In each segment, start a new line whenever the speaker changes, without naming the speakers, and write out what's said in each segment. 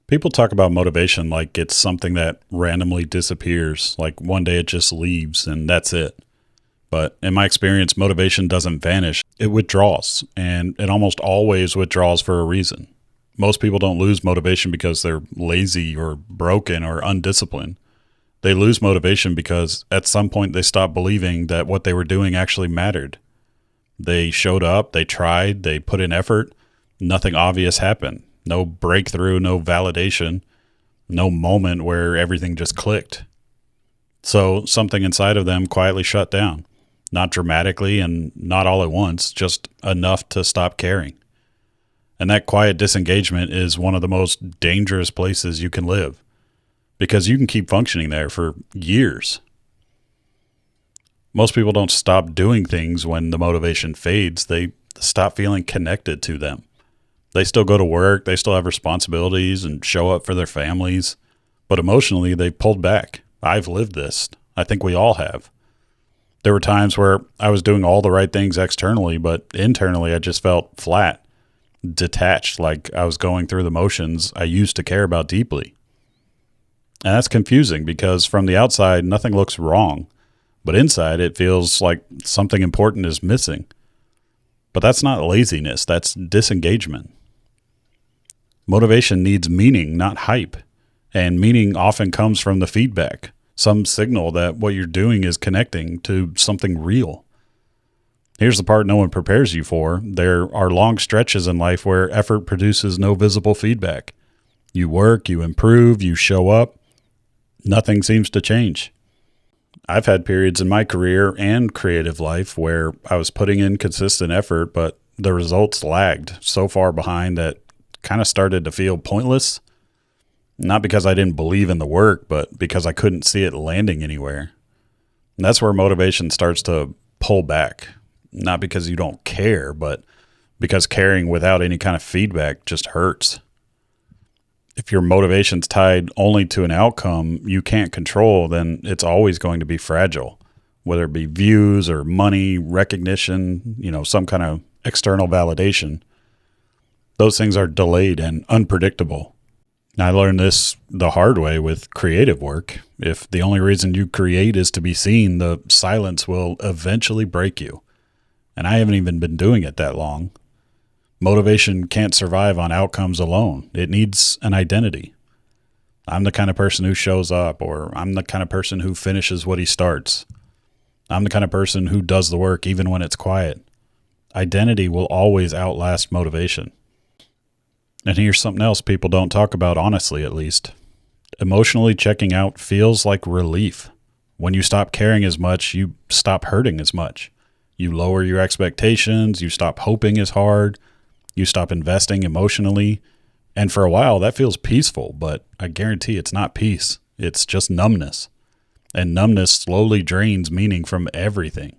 People talk about motivation like it's something that randomly disappears, like one day it just leaves and that's it. But in my experience, motivation doesn't vanish, it withdraws, and it almost always withdraws for a reason. Most people don't lose motivation because they're lazy or broken or undisciplined. They lose motivation because at some point they stopped believing that what they were doing actually mattered. They showed up, they tried, they put in effort, nothing obvious happened. No breakthrough, no validation, no moment where everything just clicked. So something inside of them quietly shut down. Not dramatically and not all at once, just enough to stop caring. And that quiet disengagement is one of the most dangerous places you can live because you can keep functioning there for years. Most people don't stop doing things when the motivation fades. They stop feeling connected to them. They still go to work, they still have responsibilities and show up for their families, but emotionally they pulled back. I've lived this. I think we all have. There were times where I was doing all the right things externally, but internally I just felt flat, detached, like I was going through the motions I used to care about deeply. And that's confusing because from the outside, nothing looks wrong, but inside it feels like something important is missing. But that's not laziness, that's disengagement. Motivation needs meaning, not hype. And meaning often comes from the feedback, some signal that what you're doing is connecting to something real. Here's the part no one prepares you for. There are long stretches in life where effort produces no visible feedback. You work, you improve, you show up. Nothing seems to change. I've had periods in my career and creative life where I was putting in consistent effort, but the results lagged so far behind that kind of started to feel pointless. Not because I didn't believe in the work, but because I couldn't see it landing anywhere. And that's where motivation starts to pull back. Not because you don't care, but because caring without any kind of feedback just hurts. If your motivation's tied only to an outcome you can't control, then it's always going to be fragile. Whether it be views or money, recognition, some kind of external validation. Those things are delayed and unpredictable. I learned this the hard way with creative work. If the only reason you create is to be seen, the silence will eventually break you. And I haven't even been doing it that long. Motivation can't survive on outcomes alone. It needs an identity. I'm the kind of person who shows up, or I'm the kind of person who finishes what he starts. I'm the kind of person who does the work even when it's quiet. Identity will always outlast motivation. And here's something else people don't talk about honestly, at least. Emotionally checking out feels like relief. When you stop caring as much, you stop hurting as much. You lower your expectations, you stop hoping as hard, you stop investing emotionally. And for a while, that feels peaceful, but I guarantee it's not peace. It's just numbness. And numbness slowly drains meaning from everything.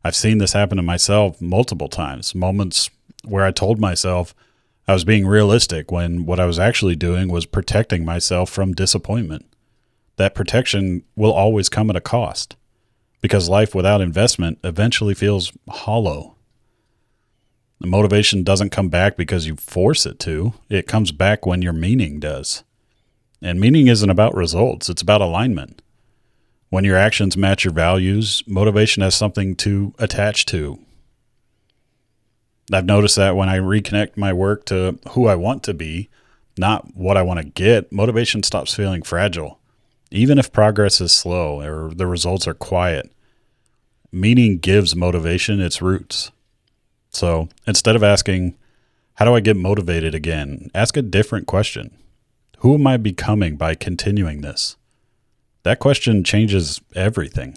I've seen this happen to myself multiple times, moments where I told myself I was being realistic when what I was actually doing was protecting myself from disappointment. That protection will always come at a cost because life without investment eventually feels hollow. The motivation doesn't come back because you force it to. It comes back when your meaning does. And meaning isn't about results. It's about alignment. When your actions match your values, motivation has something to attach to. I've noticed that when I reconnect my work to who I want to be, not what I want to get, motivation stops feeling fragile. Even if progress is slow or the results are quiet, meaning gives motivation its roots. So instead of asking, how do I get motivated again? Ask a different question. Who am I becoming by continuing this? That question changes everything.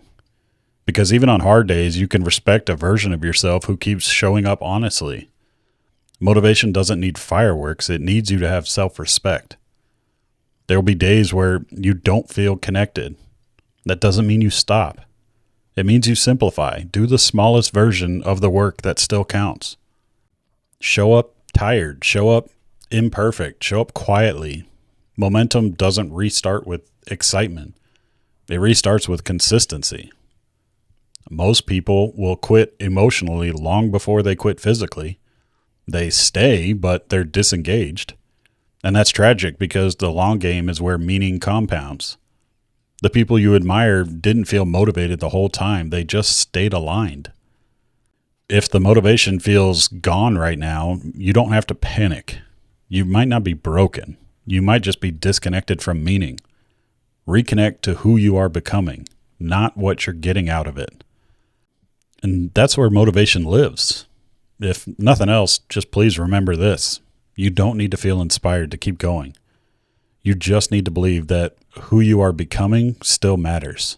Because even on hard days, you can respect a version of yourself who keeps showing up honestly. Motivation doesn't need fireworks. It needs you to have self-respect. There will be days where you don't feel connected. That doesn't mean you stop. It means you simplify. Do the smallest version of the work that still counts. Show up tired. Show up imperfect. Show up quietly. Momentum doesn't restart with excitement. It restarts with consistency. Most people will quit emotionally long before they quit physically. They stay, but they're disengaged. And that's tragic because the long game is where meaning compounds. The people you admire didn't feel motivated the whole time. They just stayed aligned. If the motivation feels gone right now, you don't have to panic. You might not be broken. You might just be disconnected from meaning. Reconnect to who you are becoming, not what you're getting out of it. And that's where motivation lives. If nothing else, just please remember this. You don't need to feel inspired to keep going. You just need to believe that who you are becoming still matters.